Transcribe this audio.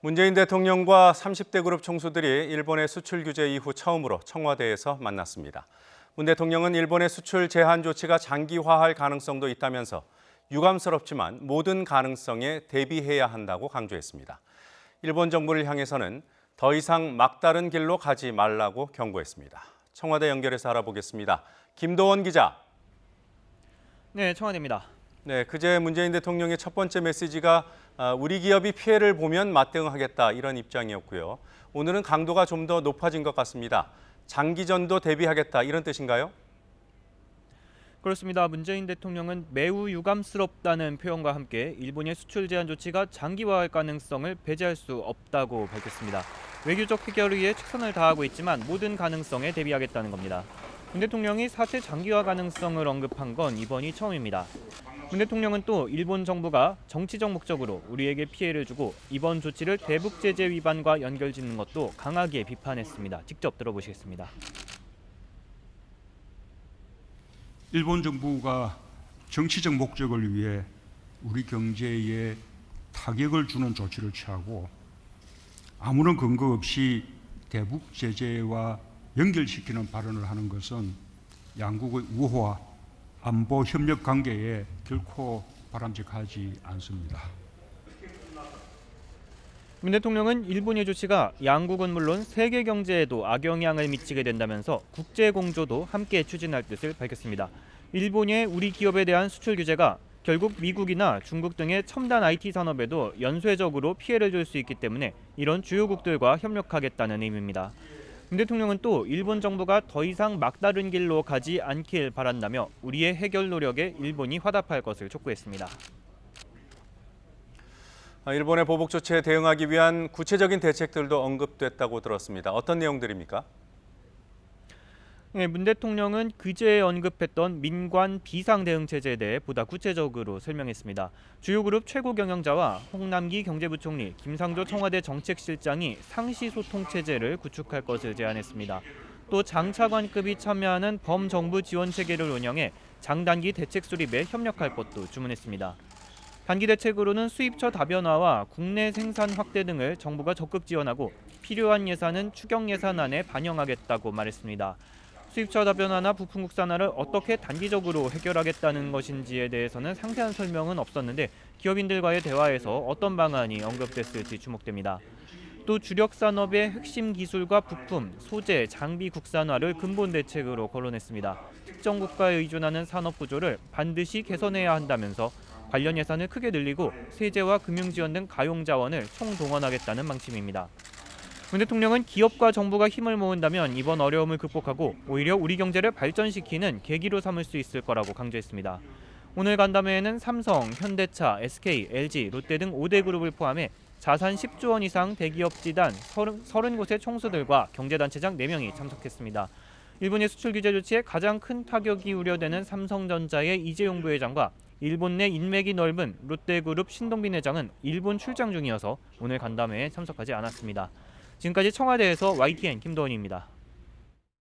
문재인 대통령과 30대 그룹 총수들이 일본의 수출 규제 이후 처음으로 청와대에서 만났습니다. 문 대통령은 일본의 수출 제한 조치가 장기화할 가능성도 있다면서 유감스럽지만 모든 가능성에 대비해야 한다고 강조했습니다. 일본 정부를 향해서는 더 이상 막다른 길로 가지 말라고 경고했습니다. 청와대 연결해서 알아보겠습니다. 김도원 기자. 네, 청와대입니다. 네, 그제 문재인 대통령의 첫 번째 메시지가 우리 기업이 피해를 보면 맞대응하겠다 이런 입장이었고요. 오늘은 강도가 좀 더 높아진 것 같습니다. 장기전도 대비하겠다 이런 뜻인가요? 그렇습니다. 문재인 대통령은 매우 유감스럽다는 표현과 함께 일본의 수출 제한 조치가 장기화할 가능성을 배제할 수 없다고 밝혔습니다. 외교적 해결을 위해 최선을 다하고 있지만 모든 가능성에 대비하겠다는 겁니다. 문 대통령이 사태 장기화 가능성을 언급한 건 이번이 처음입니다. 문 대통령은 또 일본 정부가 정치적 목적으로 우리에게 피해를 주고 이번 조치를 대북 제재 위반과 연결짓는 것도 강하게 비판했습니다. 직접 들어보시겠습니다. 일본 정부가 정치적 목적을 위해 우리 경제에 타격을 주는 조치를 취하고 아무런 근거 없이 대북 제재와 연결시키는 발언을 하는 것은 양국의 우호와 안보 협력 관계에 결코 바람직하지 않습니다. 문 대통령은 일본의 조치가 양국은 물론 세계 경제에도 악영향을 미치게 된다면서 국제 공조도 함께 추진할 뜻을 밝혔습니다. 일본의 우리 기업에 대한 수출 규제가 결국 미국이나 중국 등의 첨단 IT 산업에도 연쇄적으로 피해를 줄 수 있기 때문에 이런 주요국들과 협력하겠다는 의미입니다. 문 대통령은 또 일본 정부가 더 이상 막다른 길로 가지 않길 바란다며 우리의 해결 노력에 일본이 화답할 것을 촉구했습니다. 일본의 보복 조치에 대응하기 위한 구체적인 대책들도 언급됐다고 들었습니다. 어떤 내용들입니까? 네, 문 대통령은 그제 언급했던 민관 비상 대응 체제에 대해 보다 구체적으로 설명했습니다. 주요 그룹 최고 경영자와 홍남기 경제부총리, 김상조 청와대 정책실장이 상시 소통 체제를 구축할 것을 제안했습니다. 또 장차관급이 참여하는 범정부 지원 체계를 운영해 장단기 대책 수립에 협력할 것도 주문했습니다. 단기 대책으로는 수입처 다변화와 국내 생산 확대 등을 정부가 적극 지원하고 필요한 예산은 추경 예산안에 반영하겠다고 말했습니다. 수입처 다변화나 부품 국산화를 어떻게 단기적으로 해결하겠다는 것인지에 대해서는 상세한 설명은 없었는데 기업인들과의 대화에서 어떤 방안이 언급됐을지 주목됩니다. 또 주력 산업의 핵심 기술과 부품, 소재, 장비 국산화를 근본 대책으로 거론했습니다. 특정 국가에 의존하는 산업 구조를 반드시 개선해야 한다면서 관련 예산을 크게 늘리고 세제와 금융 지원 등 가용 자원을 총동원하겠다는 방침입니다. 문 대통령은 기업과 정부가 힘을 모은다면 이번 어려움을 극복하고 오히려 우리 경제를 발전시키는 계기로 삼을 수 있을 거라고 강조했습니다. 오늘 간담회에는 삼성, 현대차, SK, LG, 롯데 등 5대 그룹을 포함해 자산 10조 원 이상 대기업 지단 30곳의 총수들과 경제단체장 4명이 참석했습니다. 일본의 수출 규제 조치에 가장 큰 타격이 우려되는 삼성전자의 이재용 부회장과 일본 내 인맥이 넓은 롯데그룹 신동빈 회장은 일본 출장 중이어서 오늘 간담회에 참석하지 않았습니다. 지금까지 청와대에서 YTN 김도원입니다.